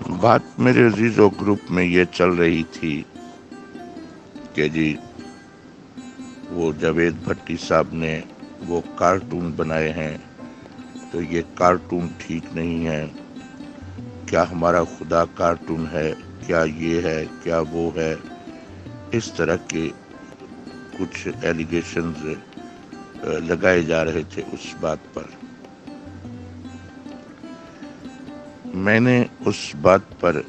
بات میرے عزیزوں گروپ میں یہ چل رہی تھی کہ جی وہ جاوید بھٹی صاحب نے وہ کارٹون بنائے ہیں تو یہ کارٹون ٹھیک نہیں ہے. کیا ہمارا خدا کارٹون ہے؟ کیا یہ ہے؟ کیا وہ ہے؟ اس طرح کے کچھ ایلیگیشنز لگائے جا رہے تھے اس بات پر. میں نے اس بات پر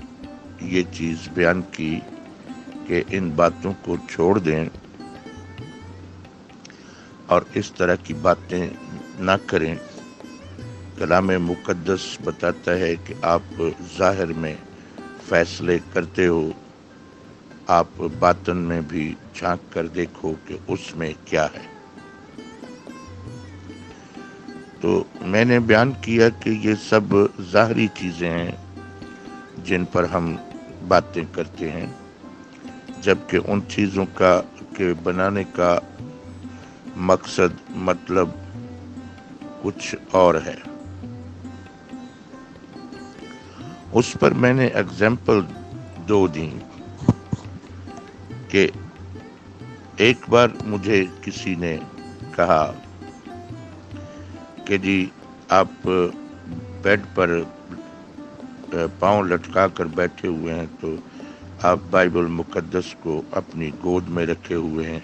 یہ چیز بیان کی کہ ان باتوں کو چھوڑ دیں اور اس طرح کی باتیں نہ کریں. کلام مقدس بتاتا ہے کہ آپ ظاہر میں فیصلے کرتے ہو، آپ باطن میں بھی جھانک کر دیکھو کہ اس میں کیا ہے. تو میں نے بیان کیا کہ یہ سب ظاہری چیزیں ہیں جن پر ہم باتیں کرتے ہیں، جبکہ ان چیزوں کا کے بنانے کا مقصد مطلب کچھ اور ہے. اس پر میں نے اگزامپل دو دیں کہ ایک بار مجھے کسی نے کہا کہ جی آپ بیڈ پر پاؤں لٹکا کر بیٹھے ہوئے ہیں تو آپ بائبل مقدس کو اپنی گود میں رکھے ہوئے ہیں،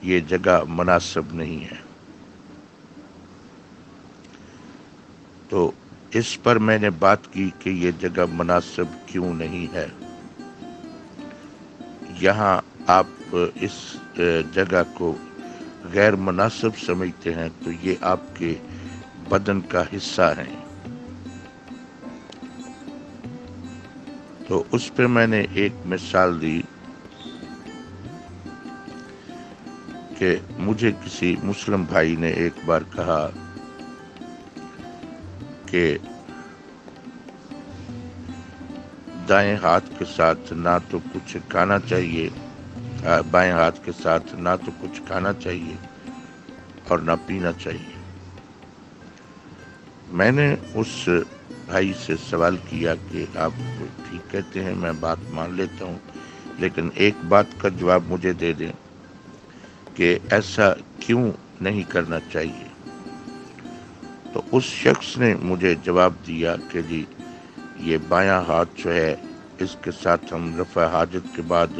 یہ جگہ مناسب نہیں ہے. تو اس پر میں نے بات کی کہ یہ جگہ مناسب کیوں نہیں ہے. یہاں آپ اس جگہ کو غیر مناسب سمجھتے ہیں تو یہ آپ کے بدن کا حصہ ہیں. تو اس پہ میں نے ایک مثال دی کہ مجھے کسی مسلم بھائی نے ایک بار کہا کہ دائیں ہاتھ کے ساتھ نہ تو کچھ کھانا چاہیے، بائیں ہاتھ کے ساتھ نہ تو کچھ کھانا چاہیے اور نہ پینا چاہیے. میں نے اس بھائی سے سوال کیا کہ آپ ٹھیک کہتے ہیں، میں بات مان لیتا ہوں، لیکن ایک بات کا جواب مجھے دے دیں کہ ایسا کیوں نہیں کرنا چاہیے. تو اس شخص نے مجھے جواب دیا کہ جی یہ بایاں ہاتھ جو ہے اس کے ساتھ ہم رفع حاجت کے بعد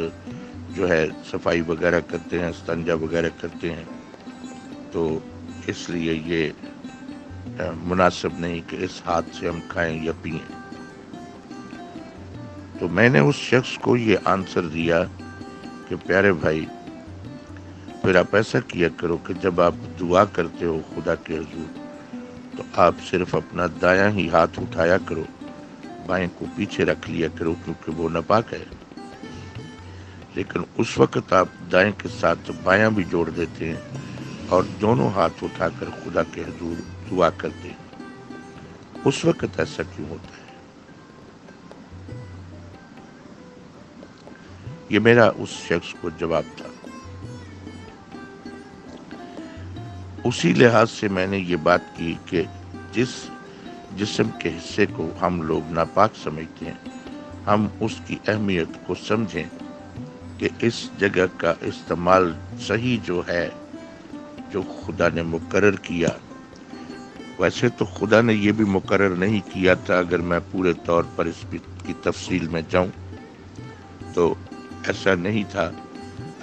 جو ہے صفائی وغیرہ کرتے ہیں، استنجا وغیرہ کرتے ہیں، تو اس لیے یہ مناسب نہیں کہ اس ہاتھ سے ہم کھائیں یا پئیں. تو میں نے اس شخص کو یہ آنسر دیا کہ پیارے بھائی، پھر آپ ایسا کیا کرو کہ جب آپ دعا کرتے ہو خدا کے حضور تو آپ صرف اپنا دایاں ہی ہاتھ اٹھایا کرو، بائیں کو پیچھے رکھ لیا کرو کیونکہ وہ ناپاک ہے. لیکن اس وقت آپ دائیں کے ساتھ بایاں بھی جوڑ دیتے ہیں اور دونوں ہاتھ اٹھا کر خدا کے حضور دعا کرتے ہیں. اس وقت ایسا کیوں ہوتا ہے؟ یہ میرا اس شخص کو جواب تھا. اسی لحاظ سے میں نے یہ بات کی کہ جس جسم کے حصے کو ہم لوگ ناپاک سمجھتے ہیں، ہم اس کی اہمیت کو سمجھیں کہ اس جگہ کا استعمال صحیح جو ہے، جو خدا نے مقرر کیا. ویسے تو خدا نے یہ بھی مقرر نہیں کیا تھا، اگر میں پورے طور پر اس کی تفصیل میں جاؤں تو ایسا نہیں تھا.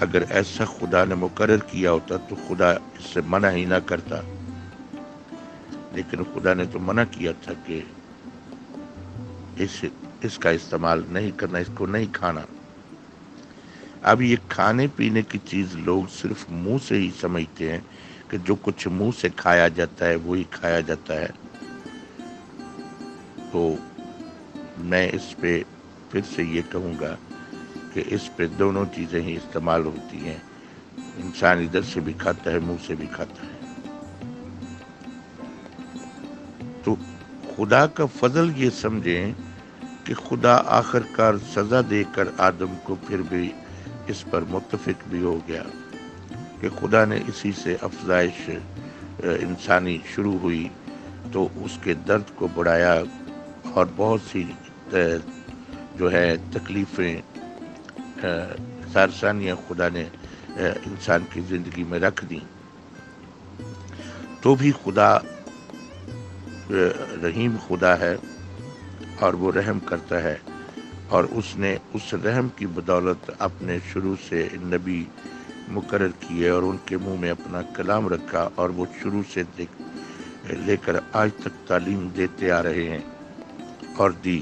اگر ایسا خدا نے مقرر کیا ہوتا تو خدا اس سے منع ہی نہ کرتا، لیکن خدا نے تو منع کیا تھا کہ اس کا استعمال نہیں کرنا، اس کو نہیں کھانا. اب یہ کھانے پینے کی چیز لوگ صرف منہ سے ہی سمجھتے ہیں کہ جو کچھ منہ سے کھایا جاتا ہے وہی کھایا جاتا ہے. تو میں اس پہ پھر سے یہ کہوں گا کہ اس پہ دونوں چیزیں ہی استعمال ہوتی ہیں. انسان ادھر سے بھی کھاتا ہے، منہ سے بھی کھاتا ہے. تو خدا کا فضل یہ سمجھیں کہ خدا آخر کار سزا دے کر آدم کو پھر بھی اس پر متفق بھی ہو گیا کہ خدا نے اسی سے افزائش انسانی شروع ہوئی تو اس کے درد کو بڑھایا اور بہت سی جو ہے تکلیفیں، سارسانیاں خدا نے انسان کی زندگی میں رکھ دیں، تو بھی خدا رحیم خدا ہے اور وہ رحم کرتا ہے، اور اس نے اس رحم کی بدولت اپنے شروع سے نبی مقرر کیے اور ان کے منہ میں اپنا کلام رکھا، اور وہ شروع سے لے کر آج تک تعلیم دیتے آ رہے ہیں اور دی۔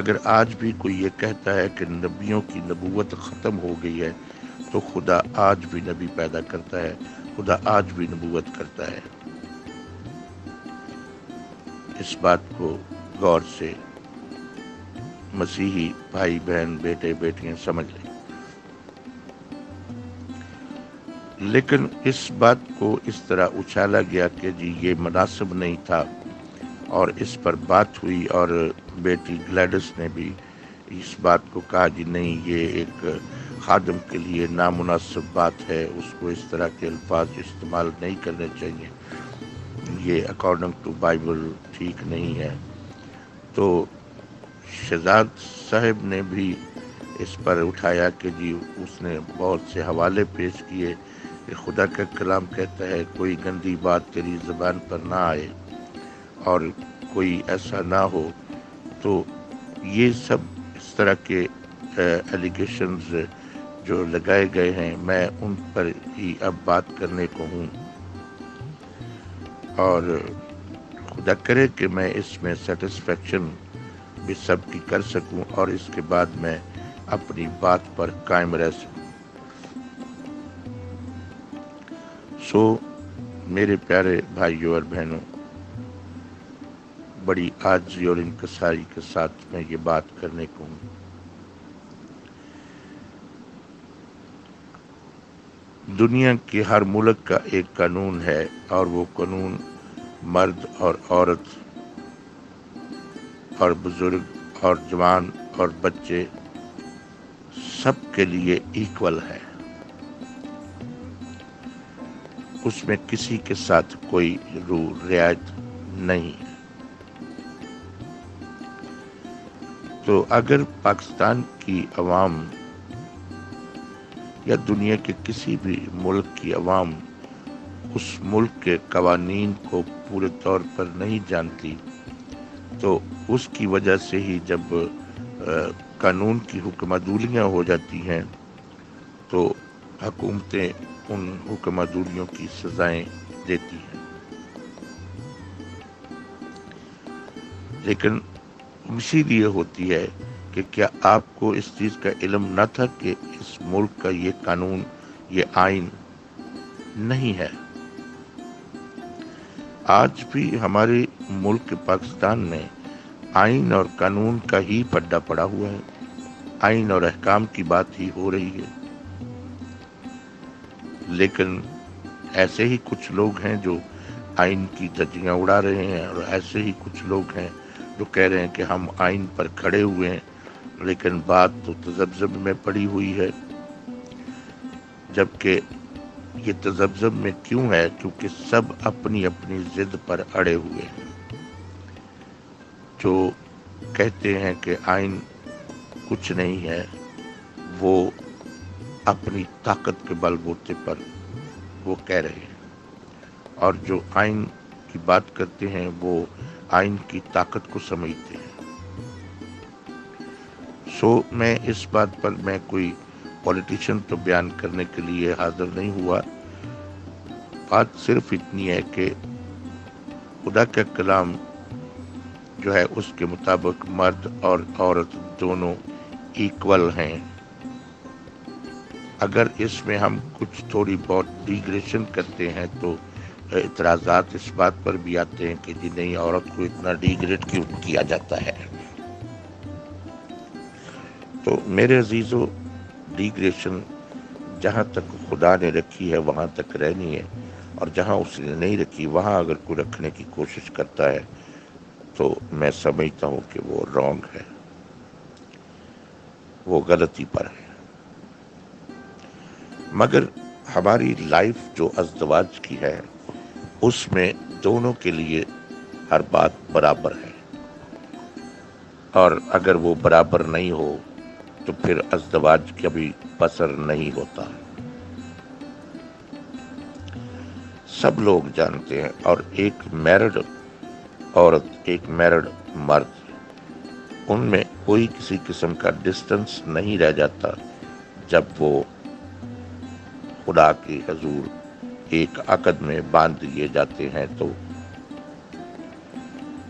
اگر آج بھی کوئی یہ کہتا ہے کہ نبیوں کی نبوت ختم ہو گئی ہے، تو خدا آج بھی نبی پیدا کرتا ہے، خدا آج بھی نبوت کرتا ہے۔ اس بات کو غور سے مسیحی بھائی بہن بیٹے بیٹیاں سمجھ لیں۔ لیکن اس بات کو اس طرح اچھالا گیا کہ جی یہ مناسب نہیں تھا، اور اس پر بات ہوئی، اور بیٹی گلیڈس نے بھی اس بات کو کہا جی نہیں، یہ ایک خادم کے لیے نامناسب بات ہے، اس کو اس طرح کے الفاظ استعمال نہیں کرنے چاہیے، یہ اکارڈنگ ٹو بائبل ٹھیک نہیں ہے۔ تو شہزاد صاحب نے بھی اس پر اٹھایا کہ جی اس نے بہت سے حوالے پیش کیے کہ خدا کا کلام کہتا ہے کوئی گندی بات تیری زبان پر نہ آئے اور کوئی ایسا نہ ہو۔ تو یہ سب اس طرح کے ایلیگیشنز جو لگائے گئے ہیں، میں ان پر ہی اب بات کرنے کو ہوں، اور خدا کرے کہ میں اس میں سیٹسفیکشن بھی سب کی کر سکوں اور اس کے بعد میں اپنی بات پر قائم رہ سکوں۔ سو میرے پیارے بھائیوں اور بہنوں، بڑی عاجزی اور انکساری کے ساتھ میں یہ بات کرنے کو ہوں۔ دنیا کے ہر ملک کا ایک قانون ہے، اور وہ قانون مرد اور عورت اور بزرگ اور جوان اور بچے سب کے لیے ایکول ہے، اس میں کسی کے ساتھ کوئی رعایت نہیں ہے۔ تو اگر پاکستان کی عوام یا دنیا کے کسی بھی ملک کی عوام اس ملک کے قوانین کو پورے طور پر نہیں جانتی، تو اس کی وجہ سے ہی جب قانون کی حکم عدولیاں ہو جاتی ہیں تو حکومتیں ان حکم عدولیوں کی سزائیں دیتی ہیں۔ لیکن اسی لیے ہوتی ہے کہ کیا آپ کو اس چیز کا علم نہ تھا کہ اس ملک کا یہ قانون، یہ آئین نہیں ہے؟ آج بھی ہمارے ملک پاکستان میں آئین اور قانون کا ہی پڈا پڑا ہوا ہے، آئین اور احکام کی بات ہی ہو رہی ہے۔ لیکن ایسے ہی کچھ لوگ ہیں جو آئین کی دھجیاں اڑا رہے ہیں، اور ایسے ہی کچھ لوگ ہیں جو کہہ رہے ہیں کہ ہم آئین پر کھڑے ہوئے ہیں، لیکن بات تو تذبذب میں پڑی ہوئی ہے۔ جبکہ یہ تذبذب میں کیوں ہے؟ کیونکہ سب اپنی اپنی ضد پر اڑے ہوئے ہیں۔ جو کہتے ہیں کہ آئین کچھ نہیں ہے، وہ اپنی طاقت کے بل بوتے پر وہ کہہ رہے ہیں، اور جو آئین کی بات کرتے ہیں وہ آئین کی طاقت کو سمجھتے ہیں۔ سو میں اس بات پر میں کوئی پولیٹیشین تو بیان کرنے کے لیے حاضر نہیں ہوا۔ بات صرف اتنی ہے کہ خدا کا کلام جو ہے اس کے مطابق مرد اور عورت دونوں ایکول ہیں۔ اگر اس میں ہم کچھ تھوڑی بہت ڈیگریشن کرتے ہیں تو اعتراضات اس بات پر بھی آتے ہیں کہ جی نہیں، عورت کو اتنا ڈیگریڈ کیوں کیا جاتا ہے۔ تو میرے عزیزو، ڈیگریشن جہاں تک خدا نے رکھی ہے وہاں تک رہنی ہے، اور جہاں اس نے نہیں رکھی وہاں اگر کوئی رکھنے کی کوشش کرتا ہے تو میں سمجھتا ہوں کہ وہ رانگ ہے، وہ غلطی پر ہے۔ مگر ہماری لائف جو ازدواج کی ہے اس میں دونوں کے لیے ہر بات برابر ہے۔ اور اگر وہ برابر نہیں ہو تو پھر ازدواج کا بھی بسر نہیں ہوتا۔ سب لوگ جانتے ہیں، اور ایک میرڈ عورت، ایک میرڈ مرد، ان میں کوئی کسی قسم کا ڈسٹنس نہیں رہ جاتا جب وہ خدا کے حضور ایک عقد میں باندھ دیے جاتے ہیں تو۔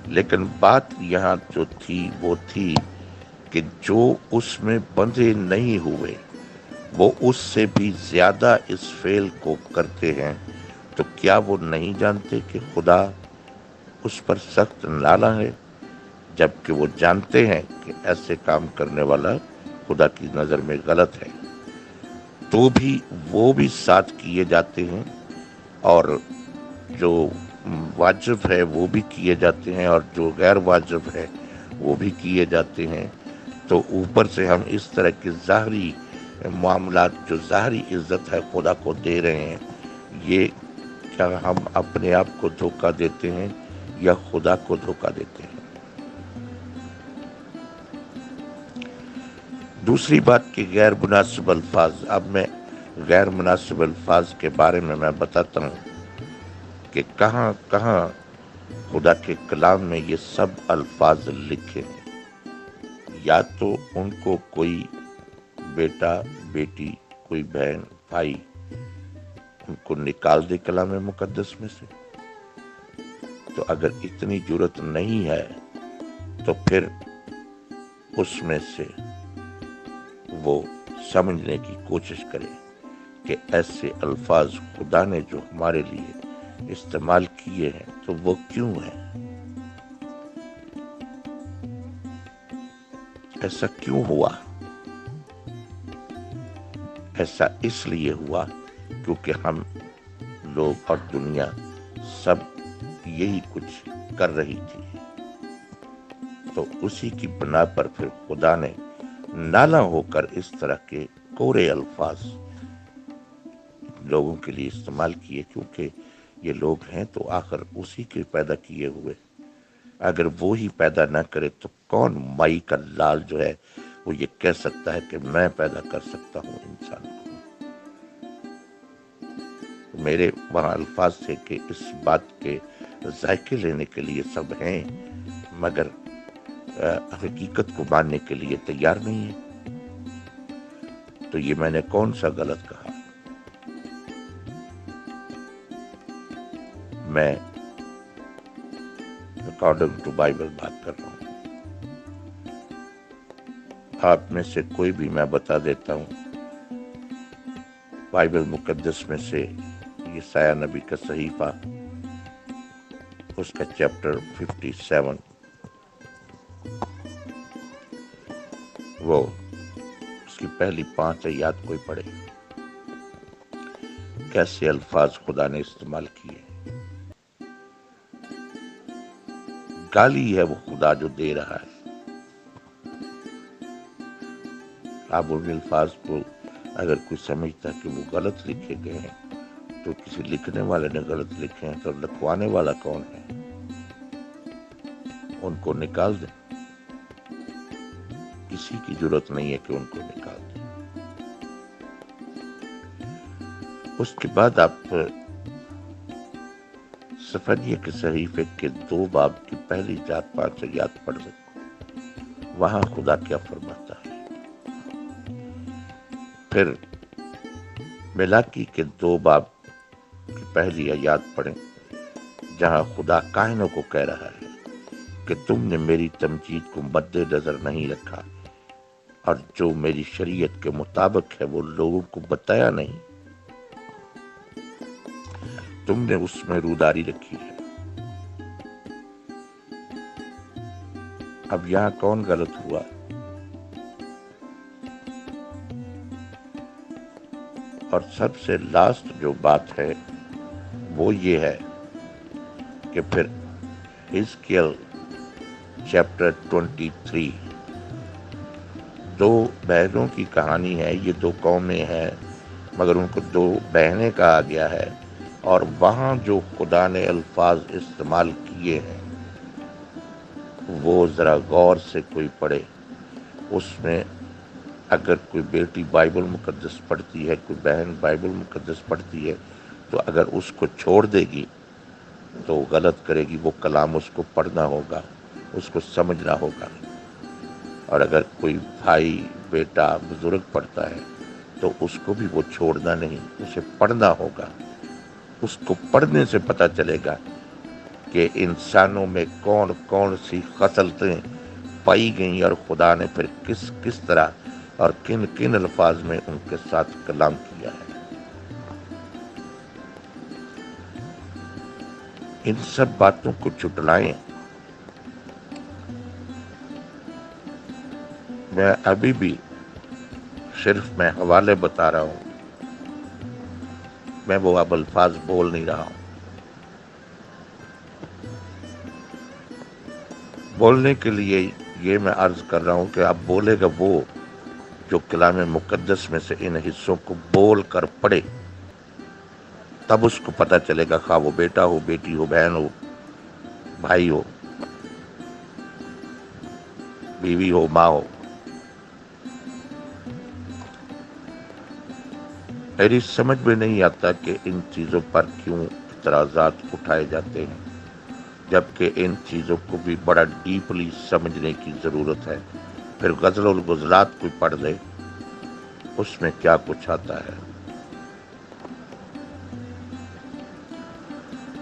لیکن بات یہاں جو تھی وہ تھی کہ جو اس میں بندھے نہیں ہوئے وہ اس سے بھی زیادہ اس فعل کو کرتے ہیں، تو کیا وہ نہیں جانتے کہ خدا اس پر سخت نالاں ہے، جبکہ وہ جانتے ہیں کہ ایسے کام کرنے والا خدا کی نظر میں غلط ہے، تو بھی وہ بھی ساتھ کیے جاتے ہیں، اور جو واجب ہے وہ بھی کیے جاتے ہیں، اور جو غیر واجب ہے وہ بھی کیے جاتے ہیں۔ تو اوپر سے ہم اس طرح کے ظاہری معاملات، جو ظاہری عزت ہے خدا کو دے رہے ہیں، یہ کیا ہم اپنے آپ کو دھوکہ دیتے ہیں یا خدا کو دھوکہ دیتے ہیں؟ دوسری بات کہ غیر مناسب الفاظ۔ اب میں غیر مناسب الفاظ کے بارے میں بتاتا ہوں کہ کہاں کہاں خدا کے کلام میں یہ سب الفاظ لکھے ہیں۔ یا تو ان کو کوئی بیٹا بیٹی، کوئی بہن بھائی ان کو نکال دے کلام مقدس میں سے، تو اگر اتنی جرت نہیں ہے تو پھر اس میں سے وہ سمجھنے کی کوشش کرے کہ ایسے الفاظ خدا نے جو ہمارے لیے استعمال کیے ہیں تو وہ کیوں ہیں، ایسا کیوں ہوا؟ ایسا اس لیے ہوا کیونکہ ہم لوگ اور دنیا سب یہی کچھ کر رہی تھی، تو اسی کی بنا پر پھر خدا نے نالاں ہو کر اس طرح کے کورے الفاظ لوگوں کے لیے استعمال کیے، کیونکہ یہ لوگ ہیں تو آخر اسی کے پیدا کیے ہوئے، اگر وہی پیدا نہ کرے تو کون مائی کا لال جو ہے وہ یہ کہہ سکتا ہے کہ میں پیدا کر سکتا ہوں انسان کو؟ میرے وہاں الفاظ تھے کہ اس بات کے ذائقے لینے کے لیے سب ہیں، مگر حقیقت کو ماننے کے لیے تیار نہیں ہے۔ تو یہ میں نے کون سا غلط کہا؟ میں اکارڈنگ ٹو بائبل بات کر رہا ہوں۔ آپ میں سے کوئی بھی، میں بتا دیتا ہوں، بائبل مقدس میں سے یسایہ نبی کا صحیفہ، اس کا چیپٹر 57، وہ اس کی پہلی 5 آیات کوئی پڑھے، کیسے الفاظ خدا نے استعمال کیے۔ گالی ہے وہ خدا جو دے رہا ہے۔ آپ ان الفاظ کو اگر کوئی سمجھتا ہے کہ وہ غلط لکھے گئے ہیں تو کسی لکھنے والے نے غلط لکھے ہیں، تو لکھوانے والا کون ہے؟ ان کو نکال دیں، کسی کی ضرورت نہیں ہے کہ ان کو نکال دیں۔ اس کے بعد آپ صفنیہ کے صحیفے کے 2 باب کی پہلی 4-5 آیات پڑھ سکتے، وہاں خدا کیا فرماتا ہے۔ پھر ملاکی کے 2 باب کی پہلی آیات پڑھیں، جہاں خدا کائنوں کو کہہ رہا ہے کہ تم نے میری تمجید کو مد نظر نہیں رکھا، اور جو میری شریعت کے مطابق ہے وہ لوگوں کو بتایا نہیں، تم نے اس میں روداری رکھی ہے۔ اب یہاں کون غلط ہوا؟ اور سب سے لاسٹ جو بات ہے وہ یہ ہے کہ پھر حزقیل چیپٹر 23، 2 بہنوں کی کہانی ہے، یہ 2 قومیں ہیں مگر ان کو 2 بہنیں کہا گیا ہے، اور وہاں جو خدا نے الفاظ استعمال کیے ہیں وہ ذرا غور سے کوئی پڑھے. اس میں اگر کوئی بیٹی بائبل مقدس پڑھتی ہے، کوئی بہن بائبل مقدس پڑھتی ہے، تو اگر اس کو چھوڑ دے گی تو غلط کرے گی. وہ کلام اس کو پڑھنا ہوگا، اس کو سمجھنا ہوگا. اور اگر کوئی بھائی بیٹا بزرگ پڑھتا ہے تو اس کو بھی وہ چھوڑنا نہیں، اسے پڑھنا ہوگا. اس کو پڑھنے سے پتہ چلے گا کہ انسانوں میں کون کون سی خصلتیں پائی گئیں اور خدا نے پھر کس کس طرح اور کن کن الفاظ میں ان کے ساتھ کلام کیا ہے. ان سب باتوں کو چھٹلائیں. میں ابھی بھی صرف میں حوالے بتا رہا ہوں، میں وہ اب الفاظ بول نہیں رہا ہوں. بولنے کے لیے یہ میں عرض کر رہا ہوں کہ اب بولے گا وہ جو کلام مقدس میں سے ان حصوں کو بول کر پڑھے. تب اس کو پتہ چلے گا، خواہ وہ بیٹا ہو، بیٹی ہو، بہن ہو، بھائی ہو، بیوی ہو، ماں ہو. میری سمجھ میں نہیں آتا کہ ان چیزوں پر کیوں اعتراضات اٹھائے جاتے ہیں، جبکہ ان چیزوں کو بھی بڑا ڈیپلی سمجھنے کی ضرورت ہے. پھر غزل الغزلات کوئی پڑھ لے، اس میں کیا کچھ آتا ہے.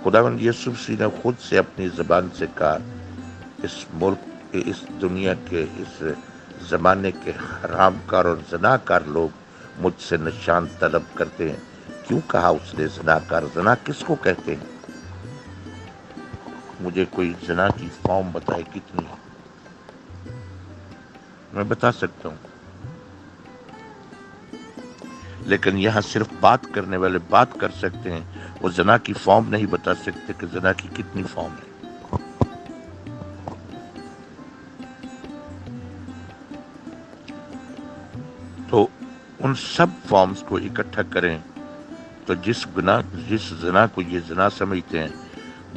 خداوند یسوع مسیح نے خود سے اپنی زبان سے کہا، اس ملک کے، اس دنیا کے، اس زمانے کے حرام کار اور زنا کار لوگ مجھ سے نشان طلب کرتے ہیں. کیوں کہا اس نے زنا کار؟ زنا کس کو کہتے ہیں؟ مجھے کوئی زنا کی فارم بتائے کتنی ہے. میں بتا سکتا ہوں، لیکن یہاں صرف بات کرنے والے بات کر سکتے ہیں، وہ زنا کی فارم نہیں بتا سکتے کہ زنا کی کتنی فارم ہے. تو ان سب فارمز کو اکٹھا کریں تو جس زنا کو یہ زنا سمجھتے ہیں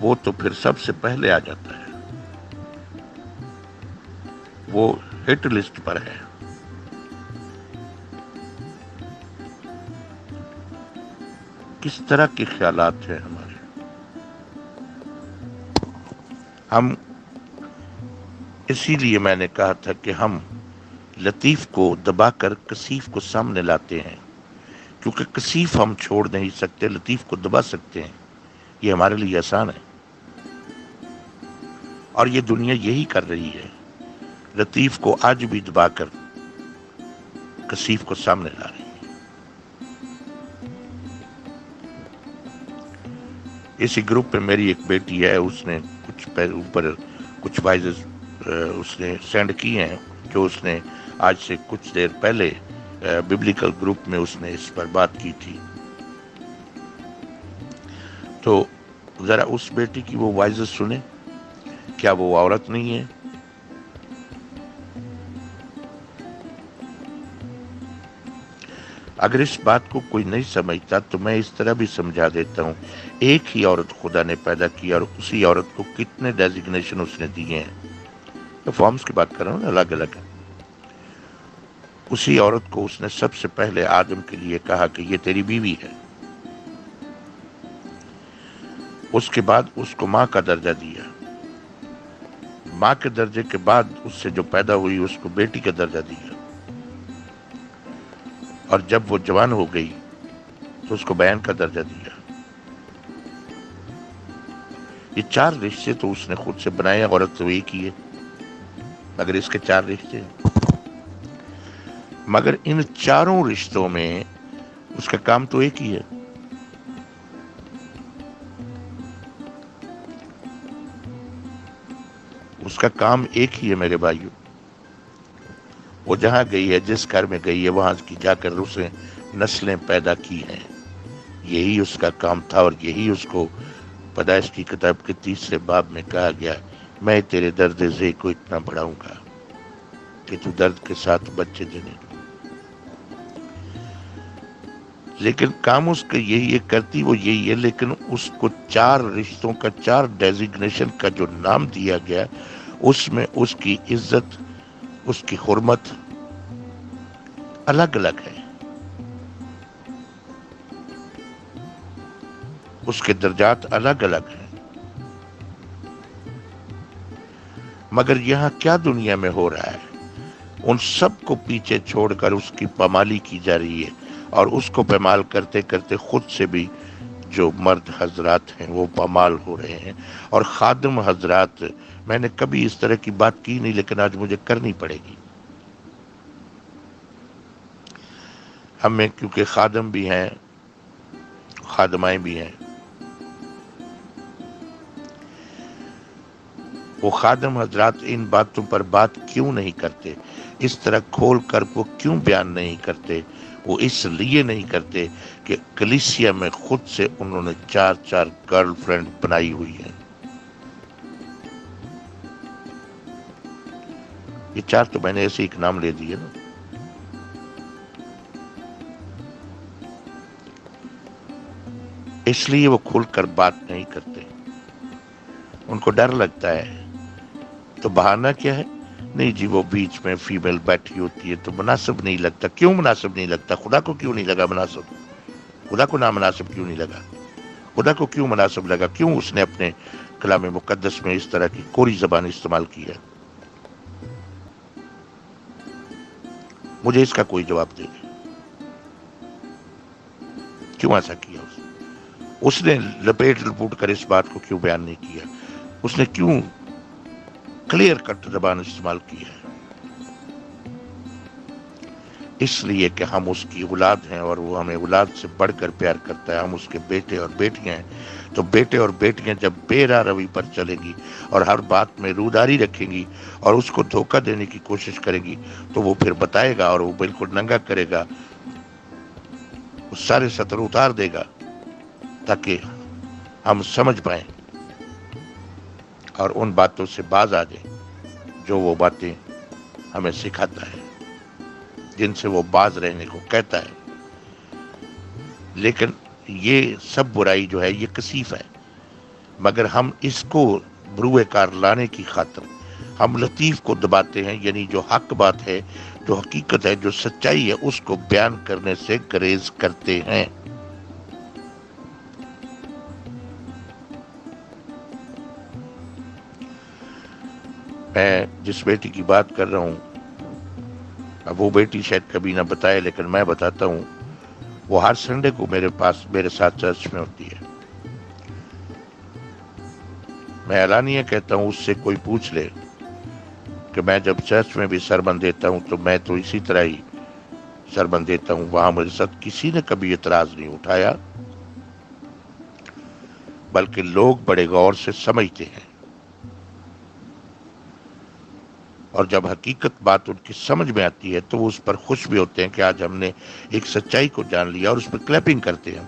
وہ تو پھر سب سے پہلے آ جاتا ہے، وہ ہٹ لسٹ پر ہے. کس طرح کے خیالات ہیں ہمارے. ہم اسی لیے میں نے کہا تھا کہ ہم لطیف کو دبا کر کثیف کو سامنے لاتے ہیں، کیونکہ کثیف ہم چھوڑ نہیں سکتے، لطیف کو دبا سکتے ہیں. یہ ہمارے لیے آسان ہے، اور یہ دنیا یہی کر رہی ہے. لطیف کو آج بھی دبا کر کثیف کو سامنے لا رہی ہے. اسی گروپ میں میری ایک بیٹی ہے، اس نے کچھ وائزز اس نے سینڈ کیے ہیں جو اس نے آج سے کچھ دیر پہلے ببلیکل گروپ میں اس نے اس پر بات کی تھی. تو ذرا اس بیٹی کی وہ وائزز سنیں. کیا وہ عورت نہیں ہے؟ اگر اس بات کو کوئی نہیں سمجھتا تو میں اس طرح بھی سمجھا دیتا ہوں. ایک ہی عورت خدا نے پیدا کی اور اسی عورت کو کتنے ڈیزگنیشن اس نے دیے ہیں. فارمز کی بات کر رہا ہوں نا، الگ الگ. اسی عورت کو اس نے سب سے پہلے آدم کے لیے کہا کہ یہ تیری بیوی ہے. اس کے بعد اس کو ماں کا درجہ دیا. ماں کے درجے کے بعد اس سے جو پیدا ہوئی اس کو بیٹی کا درجہ دیا. اور جب وہ جوان ہو گئی تو اس کو بہن کا درجہ دیا. یہ 4 رشتے تو اس نے خود سے بنائے. عورت تو ایک ہی ہے، مگر اس کے 4 رشتے ہیں. مگر ان 4 رشتوں میں اس کا کام تو ایک ہی ہے. اس کا کام ایک ہی ہے میرے بھائیو. وہ جہاں گئی ہے، جس گھر میں گئی ہے، وہاں کی جا کر اسے نسلیں پیدا کی ہیں. یہی اس کا کام تھا، اور یہی اس کو پیدائش کی کتاب کے 3 باب میں کہا گیا، میں تیرے درد ذی کو اتنا بڑھاؤں گا کہ تو درد کے ساتھ بچے جنے. لیکن کام اس کا یہی ہے، کرتی وہ یہی ہے، لیکن اس کو 4 رشتوں کا، 4 ڈیزگنیشن کا جو نام دیا گیا اس میں اس کی عزت، اس کی حرمت الگ الگ ہے، اس کے درجات الگ الگ ہیں۔ مگر یہاں کیا دنیا میں ہو رہا ہے؟ ان سب کو پیچھے چھوڑ کر اس کی پامالی کی جا رہی ہے، اور اس کو پامال کرتے کرتے خود سے بھی جو مرد حضرات ہیں وہ پامال ہو رہے ہیں، اور خادم حضرات، میں نے کبھی اس طرح کی بات کی نہیں لیکن آج مجھے کرنی پڑے گی۔ ہمیں کیونکہ خادم بھی ہیں، خادمائیں بھی ہیں، وہ خادم حضرات ان باتوں پر بات کیوں نہیں کرتے؟ اس طرح کھول کر وہ کیوں بیان نہیں کرتے؟ وہ اس لیے نہیں کرتے کہ کلیسیا میں خود سے انہوں نے 4 گرل فرینڈ بنائی ہوئی ہیں۔ یہ 4 تو میں نے ایسے ایک نام لے دیے نا۔ اس لیے وہ کھل کر بات نہیں کرتے، ان کو ڈر لگتا ہے۔ تو بہانہ کیا ہے؟ نہیں جی وہ بیچ میں فیمیل بیٹھی ہوتی ہے تو مناسب نہیں لگتا۔ کیوں مناسب نہیں لگتا؟ خدا کو کیوں نہیں لگا مناسب؟ خدا کو نامناسب کیوں نہیں لگا؟ خدا کو کیوں مناسب لگا؟ کیوں اس نے اپنے کلام مقدس میں اس طرح کی کوری زبان استعمال کی ہے؟ مجھے اس کا کوئی جواب دے دے، کیوں ایسا کیا؟ اس نے لپیٹ لپوٹ کر اس بات کو کیوں بیان نہیں کیا؟ اس نے کیوں کلیئر کٹ زبان استعمال کی ہے؟ اس لیے کہ ہم اس کی اولاد ہیں، اور وہ ہمیں اولاد سے بڑھ کر پیار کرتا ہے۔ ہم اس کے بیٹے اور بیٹیاں ہیں، تو بیٹے اور بیٹیاں جب بے راہ روی پر چلیں گی اور ہر بات میں روداری رکھیں گی اور اس کو دھوکہ دینے کی کوشش کریں گی، تو وہ پھر بتائے گا اور وہ بالکل ننگا کرے گا، وہ سارے سطر اتار دے گا تاکہ ہم سمجھ پائیں اور ان باتوں سے باز آ جائیں جو وہ باتیں ہمیں سکھاتا ہے، جن سے وہ باز رہنے کو کہتا ہے۔ لیکن یہ سب برائی جو ہے یہ کثیف ہے، مگر ہم اس کو بروئے کار لانے کی خاطر ہم لطیف کو دباتے ہیں، یعنی جو حق بات ہے، جو حقیقت ہے، جو سچائی ہے، اس کو بیان کرنے سے گریز کرتے ہیں۔ میں جس بیٹی کی بات کر رہا ہوں، اب وہ بیٹی شاید کبھی نہ بتائے لیکن میں بتاتا ہوں، وہ ہر سنڈے کو میرے ساتھ چرچ میں ہوتی ہے۔ میں اعلانیہ کہتا ہوں، اس سے کوئی پوچھ لے کہ میں جب چرچ میں بھی سرمن دیتا ہوں تو میں تو اسی طرح ہی سرمن دیتا ہوں، وہاں میرے ساتھ کسی نے کبھی اعتراض نہیں اٹھایا، بلکہ لوگ بڑے غور سے سمجھتے ہیں، اور جب حقیقت بات ان کی سمجھ میں آتی ہے تو وہ اس پر خوش بھی ہوتے ہیں کہ آج ہم نے ایک سچائی کو جان لیا، اور اس پر کلیپنگ کرتے ہیں۔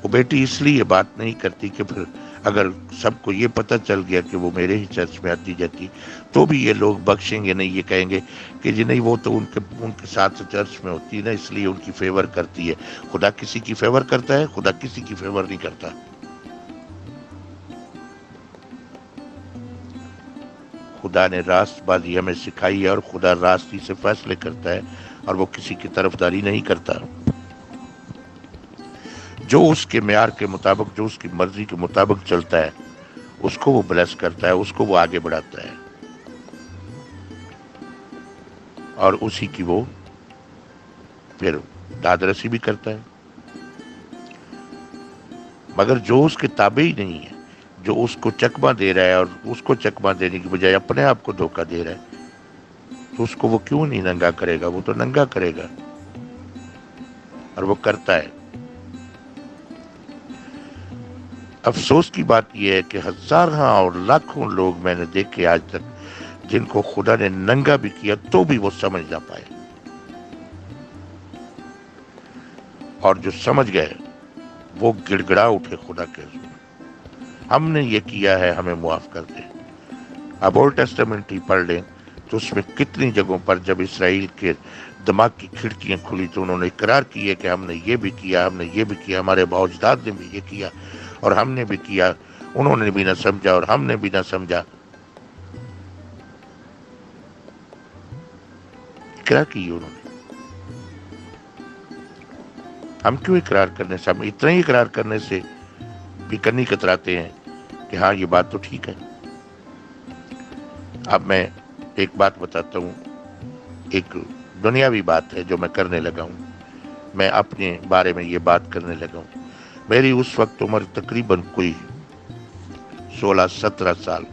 وہ بیٹی اس لیے بات نہیں کرتی کہ پھر اگر سب کو یہ پتہ چل گیا کہ وہ میرے ہی چرچ میں آتی جاتی تو بھی یہ لوگ بخشیں گے نہیں، یہ کہیں گے کہ جی نہیں وہ تو ان کے ساتھ چرچ میں ہوتی ہے نا، اس لیے ان کی فیور کرتی ہے۔ خدا کسی کی فیور کرتا ہے؟ خدا کسی کی فیور نہیں کرتا۔ خدا نے راست بازی ہمیں سکھائی ہے، اور خدا راستی سے فیصلے کرتا ہے، اور وہ کسی کی طرفداری نہیں کرتا۔ جو اس کے معیار کے مطابق، جو اس کی مرضی کے مطابق چلتا ہے، اس کو وہ بلیس کرتا ہے، اس کو وہ آگے بڑھاتا ہے، اور اسی کی وہ پھر داد رسی بھی کرتا ہے۔ مگر جو اس کے تابع ہی نہیں ہے، جو اس کو چکمہ دے رہا ہے اور اس کو چکمہ دینے کی بجائے اپنے آپ کو دھوکہ دے رہا ہے، تو اس کو وہ کیوں نہیں ننگا کرے گا؟ وہ تو ننگا کرے گا، اور وہ کرتا ہے۔ افسوس کی بات یہ ہے کہ ہزاراں اور لاکھوں لوگ میں نے دیکھے آج تک جن کو خدا نے ننگا بھی کیا تو بھی وہ سمجھ نہ پائے، اور جو سمجھ گئے وہ گڑ گڑا اٹھے خدا کے حضور، ہم نے یہ کیا ہے، ہمیں معاف کر دے۔ اب اولڈ ٹیسٹمنٹ ہی پڑھ لیں تو اس میں کتنی جگہوں پر جب اسرائیل کے دماغ کی کھڑکیاں کھلی تو انہوں نے اقرار کیے کہ ہم نے یہ بھی کیا، ہم نے یہ بھی کیا، ہمارے باوجداد نے بھی یہ کیا اور ہم نے بھی کیا، انہوں نے بھی نہ سمجھا اور ہم نے بھی نہ سمجھا. اقرار کی انہوں نے. ہم کیوں اقرار کرنے سے، ہم اتنا ہی اقرار کرنے سے بھی کرنی کتراتے ہیں کہ ہاں یہ بات تو ٹھیک ہے. اب میں ایک بات بتاتا ہوں، ایک دنیاوی بات ہے جو میں کرنے لگا ہوں. میں اپنے بارے میں یہ بات کرنے لگا ہوں. میری اس وقت عمر تقریباً کوئی 16-17 سال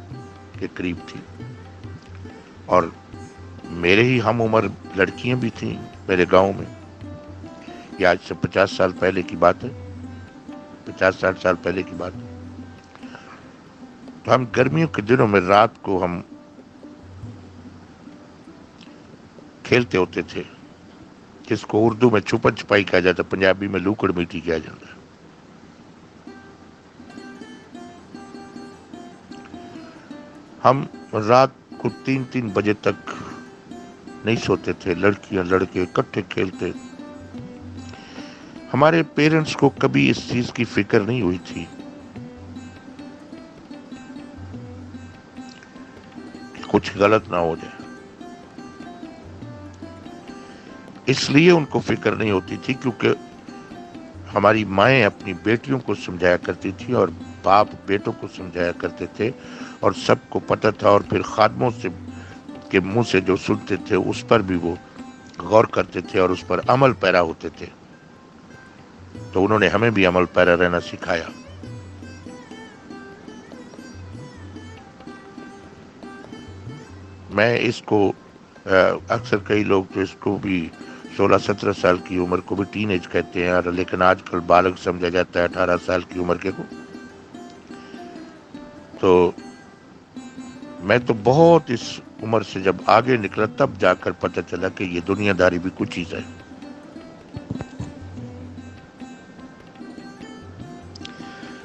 کے قریب تھی اور میرے ہی ہم عمر لڑکیاں بھی تھیں میرے گاؤں میں. یہ آج سے 50 سال پہلے کی بات ہے، 50-60 سال پہلے کی بات. تو ہم گرمیوں کے دنوں میں رات کو ہم کھیلتے ہوتے تھے، جس کو اردو میں چھپن چھپائی کہا جاتا ہے، پنجابی میں لوکڑ میٹی کہا جاتا ہے. ہم رات کو 3 بجے تک نہیں سوتے تھے، لڑکیاں لڑکے اکٹھے کھیلتے. ہمارے پیرنٹس کو کبھی اس چیز کی فکر نہیں ہوئی تھی کہ کچھ غلط نہ ہو جائے. اس لیے ان کو فکر نہیں ہوتی تھی کیونکہ ہماری مائیں اپنی بیٹیوں کو سمجھایا کرتی تھی اور باپ بیٹوں کو سمجھایا کرتے تھے اور سب کو پتہ تھا. اور پھر خادموں سے کے منہ سے جو سنتے تھے اس پر بھی وہ غور کرتے تھے اور اس پر عمل پیرا ہوتے تھے. تو انہوں نے ہمیں بھی عمل پیرا رہنا سکھایا. میں اس کو اکثر کئی لوگ تو اس کو بھی 16-17 سال کی عمر کو بھی ٹین ایج کہتے ہیں، لیکن آج کل بالغ سمجھا جاتا ہے 18 سال کی عمر کے کو. تو میں تو بہت اس عمر سے جب آگے نکلا تب جا کر پتہ چلا کہ یہ دنیا داری بھی کچھ چیز ہے.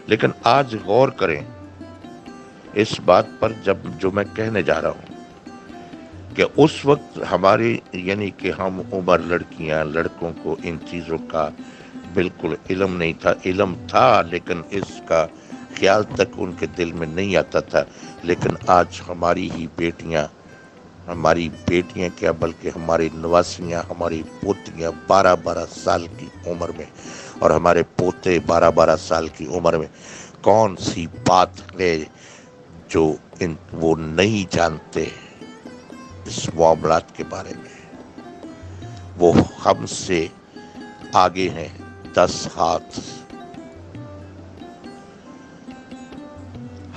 لیکن آج غور کریں اس بات پر جو میں کہنے جا رہا ہوں کہ اس وقت ہماری یعنی کہ ہم عمر لڑکیاں لڑکوں کو ان چیزوں کا بالکل علم نہیں تھا. علم تھا لیکن اس کا خیال تک ان کے دل میں نہیں آتا تھا. لیکن آج ہماری کیا بلکہ ہماری نواسیاں، ہماری پوتیاں 12-12 سال کی عمر میں اور ہمارے پوتے 12-12 سال کی عمر میں کون سی بات ہے جو وہ نہیں جانتے اس معاملات کے بارے میں. وہ ہم سے آگے ہیں 10 ہاتھ.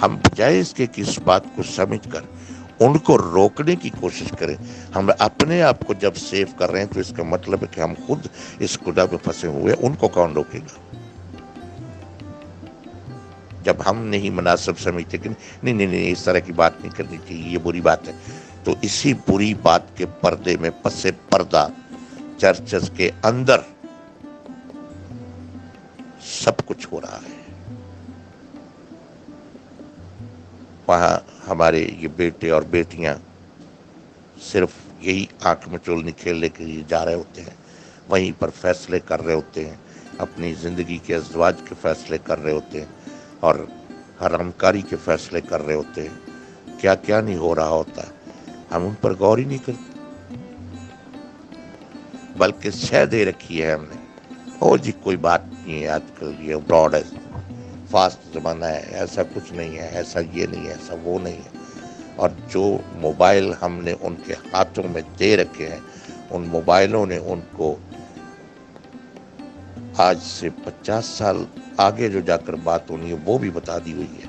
ہم بجائے اس کے کہ اس بات کو سمجھ کر ان کو روکنے کی کوشش کریں، ہم اپنے آپ کو جب سیو کر رہے ہیں تو اس کا مطلب ہے کہ ہم خود اس خدا میں پھنسے ہوئے. ان کو کون روکے گا؟ جب ہم نہیں مناسب سمجھتے کہ نہیں اس طرح کی بات نہیں کرنی چاہیے، یہ بری بات ہے، تو اسی بری بات کے پردے میں پس پردہ چرچز کے اندر سب کچھ ہو رہا ہے. وہاں ہمارے یہ بیٹے اور بیٹیاں صرف یہی آنکھ مچولنی کھیلنے کے لیے جا رہے ہوتے ہیں، وہیں پر فیصلے کر رہے ہوتے ہیں، اپنی زندگی کے ازدواج کے فیصلے کر رہے ہوتے ہیں اور حرام کاری کے فیصلے کر رہے ہوتے ہیں. کیا کیا نہیں ہو رہا ہوتا ہے، ہم ان پر غور ہی نہیں کرتے، بلکہ شے دے رکھی ہے ہم نے. اور جی کوئی بات نہیں ہے، آج کل یہ براڈ ہے، فاسٹ زمانہ ہے، ایسا کچھ نہیں ہے، ایسا یہ نہیں ہے، ایسا وہ نہیں ہے. اور جو موبائل ہم نے ان کے ہاتھوں میں دے رکھے ہیں، ان موبائلوں نے ان کو آج سے 50 سال آگے جو جا کر بات ہونی ہے وہ بھی بتا دی ہوئی ہے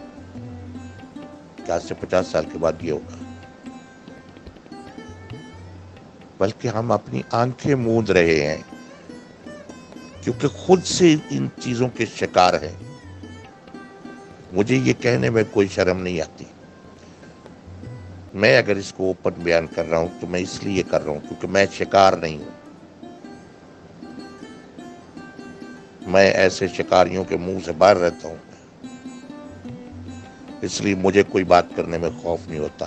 کہ آج سے 50 سال کے بعد یہ ہوگا. بلکہ ہم اپنی آنکھیں موند رہے ہیں کیونکہ خود سے ان چیزوں کے شکار ہیں. مجھے یہ کہنے میں کوئی شرم نہیں آتی. میں اگر اس کو اوپن بیان کر رہا ہوں تو میں اس لیے کر رہا ہوں کیونکہ میں شکار نہیں ہوں. میں ایسے شکاریوں کے منہ سے باہر رہتا ہوں، اس لیے مجھے کوئی بات کرنے میں خوف نہیں ہوتا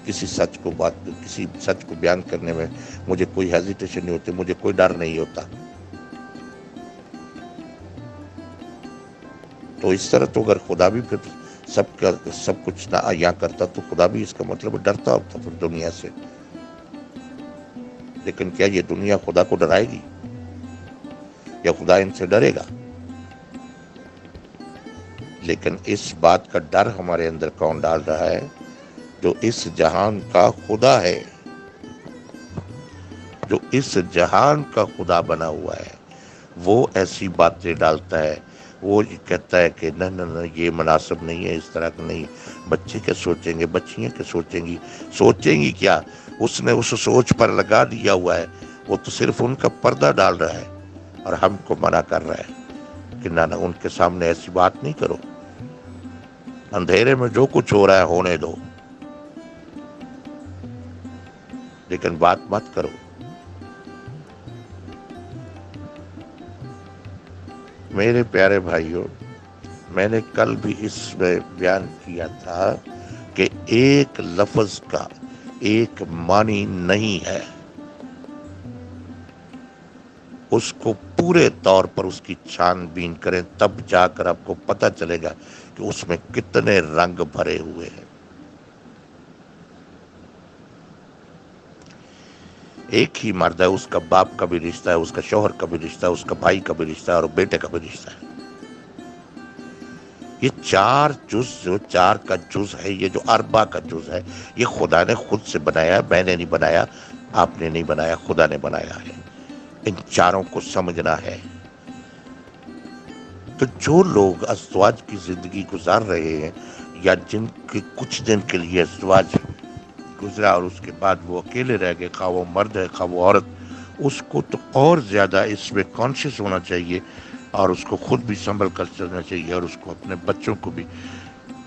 کسی سچ کو بیان کرنے میں مجھے کوئی ہیزیٹیشن نہیں ہوتی، مجھے کوئی ڈر نہیں ہوتا. تو اس طرح تو اگر خدا بھی پھر سب کچھ نہ یہاں کرتا تو خدا بھی اس کا مطلب ڈرتا ہوتا پھر دنیا سے. لیکن کیا یہ دنیا خدا کو ڈرائے گی یا خدا ان سے ڈرے گا؟ لیکن اس بات کا ڈر ہمارے اندر کون ڈال رہا ہے؟ جو اس جہان کا خدا ہے، جو اس جہان کا خدا بنا ہوا ہے، وہ ایسی باتیں ڈالتا ہے. وہ کہتا ہے کہ نہ یہ مناسب نہیں ہے، اس طرح کا نہیں. بچے کیا سوچیں گے، بچیاں کیا سوچیں گی کیا؟ اس نے اس سوچ پر لگا دیا ہوا ہے. وہ تو صرف ان کا پردہ ڈال رہا ہے اور ہم کو منع کر رہا ہے کہ نہ ان کے سامنے ایسی بات نہیں کرو. اندھیرے میں جو کچھ ہو رہا ہے ہونے دو، لیکن بات مت کرو. میرے پیارے بھائیوں، میں نے کل بھی اس میں بیان کیا تھا کہ ایک لفظ کا ایک معنی نہیں ہے. اس کو پورے طور پر اس کی چھان بین کریں، تب جا کر آپ کو پتہ چلے گا کہ اس میں کتنے رنگ بھرے ہوئے ہیں. ایک ہی مرد ہے، اس کا باپ کا بھی رشتہ ہے، اس کا شوہر کا بھی رشتہ ہے، اس کا بھائی کا بھی رشتہ ہے اور بیٹے کا بھی رشتہ ہے. یہ چار کا جز ہے، یہ جو اربع کا جز ہے، یہ خدا نے خود سے بنایا. میں نے نہیں بنایا، آپ نے نہیں بنایا، خدا نے بنایا ہے. ان چاروں کو سمجھنا ہے. تو جو لوگ ازدواج کی زندگی گزار رہے ہیں یا جن کے کچھ دن کے لیے ازدواج گزرا اور اس کے بعد وہ اکیلے رہ گئے، خواہ وہ مرد ہے خواہ وہ عورت، اس کو تو اور زیادہ اس میں کانشیس ہونا چاہیے اور اس کو خود بھی سنبھل کر چلنا چاہیے اور اس کو اپنے بچوں کو بھی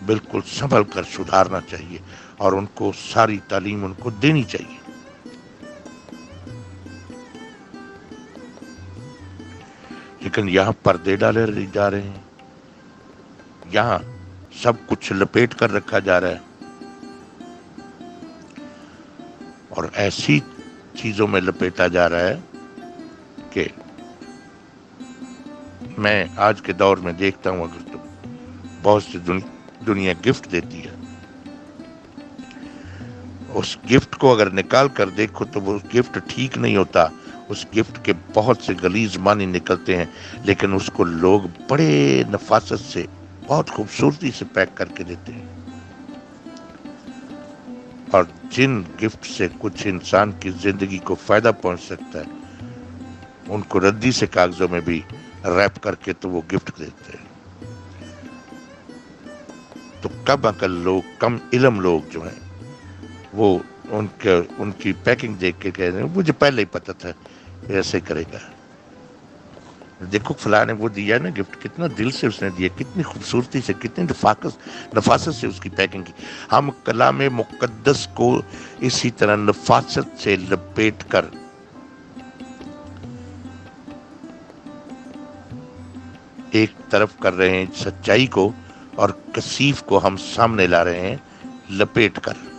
بالکل سنبھل کر سدھارنا چاہیے اور ان کو ساری تعلیم ان کو دینی چاہیے. لیکن یہاں پردے ڈالے جا رہے ہیں، یہاں سب کچھ لپیٹ کر رکھا جا رہا ہے اور ایسی چیزوں میں لپیٹا جا رہا ہے کہ میں آج کے دور میں دیکھتا ہوں، اگر تو بہت سی دنیا گفٹ دیتی ہے، اس گفٹ کو اگر نکال کر دیکھو تو وہ گفٹ ٹھیک نہیں ہوتا. اس گفٹ کے بہت سے غلیظ معنی نکلتے ہیں، لیکن اس کو لوگ بڑے نفاست سے بہت خوبصورتی سے پیک کر کے دیتے ہیں. اور جن گفٹ سے کچھ انسان کی زندگی کو فائدہ پہنچ سکتا ہے، ان کو ردی سے کاغذوں میں بھی ریپ کر کے تو وہ گفٹ دیتے ہیں. تو کم عقل لوگ، کم علم لوگ جو ہیں، وہ ان کی پیکنگ دیکھ کے کہہ رہے ہیں مجھے پہلے ہی پتا تھا ایسے کرے گا. دیکھو فلاں نے وہ دیا نا گفٹ، کتنا دل سے اس نے دیا، کتنی خوبصورتی سے، کتنی نفاست سے اس کی پیکنگ کی. ہم کلام مقدس کو اسی طرح نفاست سے لپیٹ کر ایک طرف کر رہے ہیں سچائی کو، اور کثیف کو ہم سامنے لا رہے ہیں لپیٹ کر.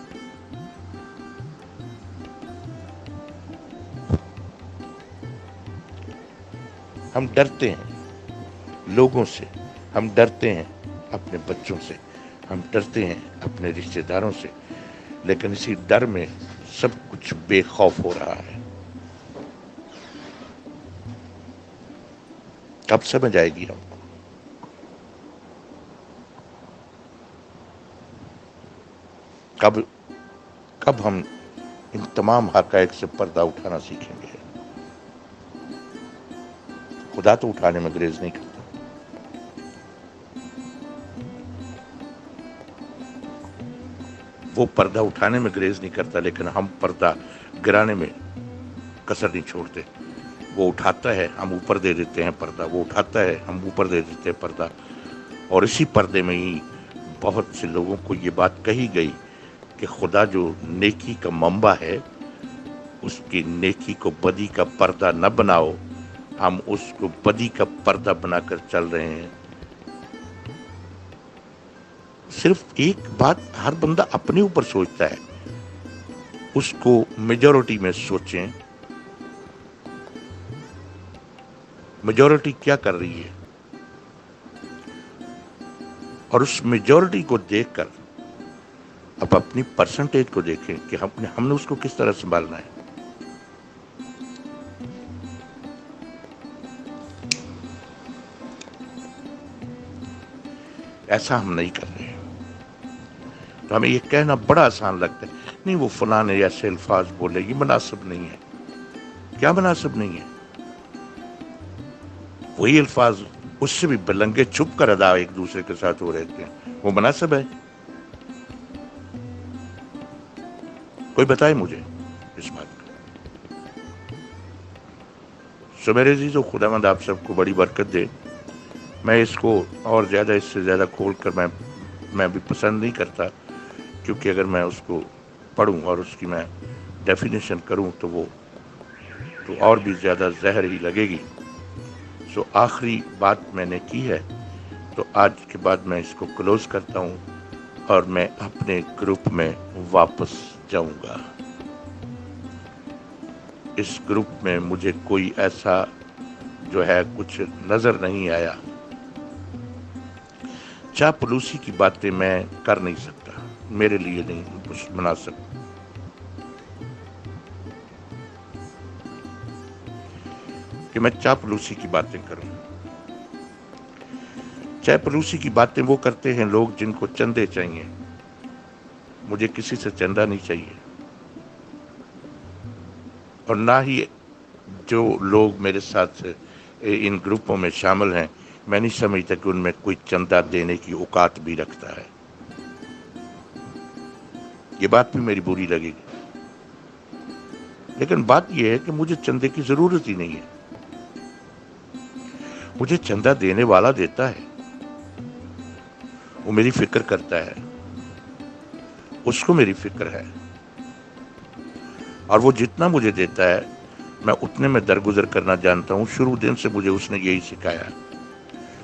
ہم ڈرتے ہیں لوگوں سے، ہم ڈرتے ہیں اپنے بچوں سے، ہم ڈرتے ہیں اپنے رشتہ داروں سے، لیکن اسی ڈر میں سب کچھ بے خوف ہو رہا ہے. کب سمجھ آئے گی ہم کو؟ کب ہم ان تمام حقائق سے پردہ اٹھانا سیکھیں گے؟ خدا تو اٹھانے میں گریز نہیں کرتا. وہ پردہ اٹھانے میں گریز نہیں کرتا، لیکن ہم پردہ گرانے میں کسر نہیں چھوڑتے. وہ اٹھاتا ہے، ہم اوپر دے دیتے ہیں پردہ، وہ اٹھاتا ہے، ہم اوپر دے دیتے ہیں پردہ. اور اسی پردے میں ہی بہت سے لوگوں کو یہ بات کہی گئی کہ خدا جو نیکی کا منبع ہے، اس کی نیکی کو بدی کا پردہ نہ بناؤ. ہم اس کو بدی کا پردہ بنا کر چل رہے ہیں. صرف ایک بات ہر بندہ اپنے اوپر سوچتا ہے اس کو میجورٹی میں سوچیں، میجورٹی کیا کر رہی ہے، اور اس میجورٹی کو دیکھ کر اب اپنی پرسنٹیج کو دیکھیں کہ ہم نے اس کو کس طرح سنبھالنا ہے۔ ایسا ہم نہیں کر رہے، تو ہمیں یہ کہنا بڑا آسان لگتا ہے، نہیں وہ فلاں نے ایسے الفاظ بولے، یہ مناسب نہیں ہے۔ کیا مناسب نہیں ہے؟ وہی الفاظ اس سے بھی بلنگے چھپ کر ادا ایک دوسرے کے ساتھ ہو رہتے ہیں، وہ مناسب ہے؟ کوئی بتائے مجھے اس بات کو۔ سو میرے عزیزو، خداوند آپ سب کو بڑی برکت دے۔ میں اس کو اور زیادہ اس سے زیادہ کھول کر میں بھی پسند نہیں کرتا، کیونکہ اگر میں اس کو پڑھوں اور اس کی میں ڈیفینیشن کروں تو وہ تو اور بھی زیادہ زہر ہی لگے گی۔ سو آخری بات میں نے کی ہے، تو آج کے بعد میں اس کو کلوز کرتا ہوں اور میں اپنے گروپ میں واپس جاؤں گا۔ اس گروپ میں مجھے کوئی ایسا جو ہے کچھ نظر نہیں آیا۔ چاپلوسی کی باتیں میں کر نہیں سکتا، میرے لیے نہیں کچھ مناسب کہ میں چاپلوسی کی باتیں کروں۔ چاپلوسی کی باتیں وہ کرتے ہیں لوگ جن کو چندے چاہیے، مجھے کسی سے چندہ نہیں چاہیے، اور نہ ہی جو لوگ میرے ساتھ ان گروپوں میں شامل ہیں، میں نہیں سمجھتا کہ ان میں کوئی چندہ دینے کی اوقات بھی رکھتا ہے۔ یہ بات بھی میری بری لگے گی، لیکن بات یہ ہے کہ مجھے چندے کی ضرورت ہی نہیں ہے۔ مجھے چندہ دینے والا دیتا ہے، وہ میری فکر کرتا ہے، اس کو میری فکر ہے، اور وہ جتنا مجھے دیتا ہے میں اتنے میں درگزر کرنا جانتا ہوں۔ شروع دن سے مجھے اس نے یہی سکھایا،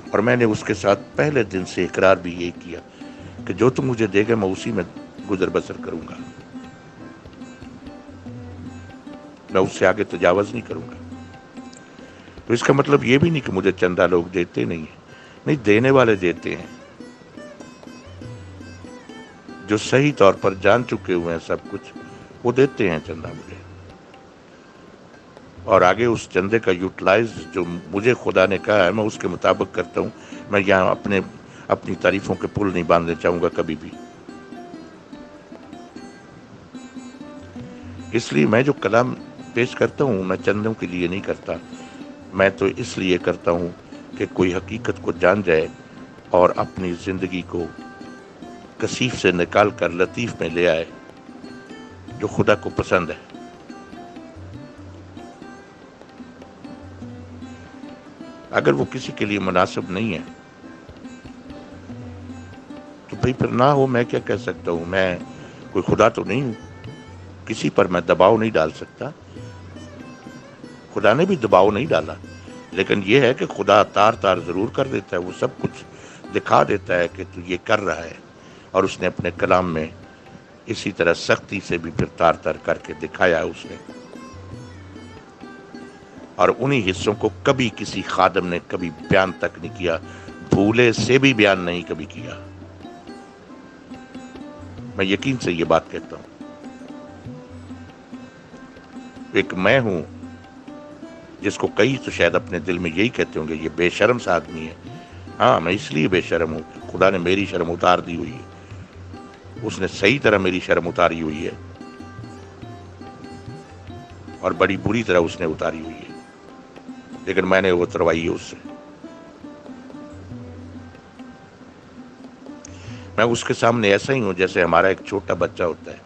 اور میں نے اس کے ساتھ پہلے دن سے اقرار بھی یہی کیا کہ جو تم مجھے دے گا میں اسی میں گزر بسر کروں گا، میں اس سے آگے تجاوز نہیں کروں گا۔ تو اس کا مطلب یہ بھی نہیں کہ مجھے چندہ لوگ دیتے نہیں ہیں، نہیں، دینے والے دیتے ہیں، جو صحیح طور پر جان چکے ہوئے ہیں سب کچھ، وہ دیتے ہیں چندہ مجھے، اور آگے اس چندے کا یوٹیلائز جو مجھے خدا نے کہا ہے میں اس کے مطابق کرتا ہوں۔ میں یہاں اپنی تعریفوں کے پل نہیں باندھنے چاہوں گا کبھی بھی۔ اس لیے میں جو کلام پیش کرتا ہوں میں چندوں کے لیے نہیں کرتا، میں تو اس لیے کرتا ہوں کہ کوئی حقیقت کو جان جائے اور اپنی زندگی کو کثیف سے نکال کر لطیف میں لے آئے، جو خدا کو پسند ہے۔ اگر وہ کسی کے لیے مناسب نہیں ہے تو بھئی پھر نہ ہو، میں کیا کہہ سکتا ہوں؟ میں کوئی خدا تو نہیں ہوں، کسی پر میں دباؤ نہیں ڈال سکتا۔ خدا نے بھی دباؤ نہیں ڈالا، لیکن یہ ہے کہ خدا تار تار ضرور کر دیتا ہے، وہ سب کچھ دکھا دیتا ہے کہ تو یہ کر رہا ہے، اور اس نے اپنے کلام میں اسی طرح سختی سے بھی پھر تار تار کر کے دکھایا اس نے، اور انہی حصوں کو کبھی کسی خادم نے کبھی بیان تک نہیں کیا، بھولے سے بھی بیان نہیں کبھی کیا۔ میں یقین سے یہ بات کہتا ہوں۔ ایک میں ہوں جس کو کئی تو شاید اپنے دل میں یہی کہتے ہوں گے یہ بے شرم سا آدمی ہے۔ ہاں، میں اس لیے بے شرم ہوں کہ خدا نے میری شرم اتار دی ہوئی ہے، اس نے صحیح طرح میری شرم اتاری ہوئی ہے، اور بڑی بری طرح اس نے اتاری ہوئی ہے، لیکن میں نے وہ اتروائی ہے اس سے۔ میں اس کے سامنے ایسا ہی ہوں جیسے ہمارا ایک چھوٹا بچہ ہوتا ہے،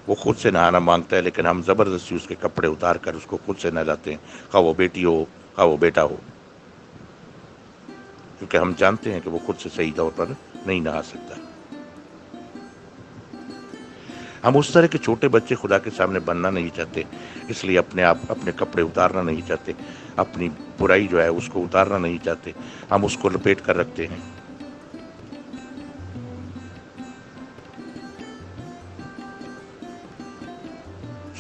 وہ خود سے نہانا مانگتا ہے لیکن ہم زبردستی اس کے کپڑے اتار کر اس کو خود سے نہلاتے ہیں، خواہ وہ بیٹی ہو خواہ وہ بیٹا ہو، کیونکہ ہم جانتے ہیں کہ وہ خود سے صحیح طور پر نہیں نہا سکتا۔ ہم اس طرح کے چھوٹے بچے خدا کے سامنے بننا نہیں چاہتے، اس لیے اپنے کپڑے اتارنا نہیں چاہتے، اپنی برائی جو ہے اس کو اتارنا نہیں چاہتے، ہم اس کو لپیٹ کر رکھتے ہیں۔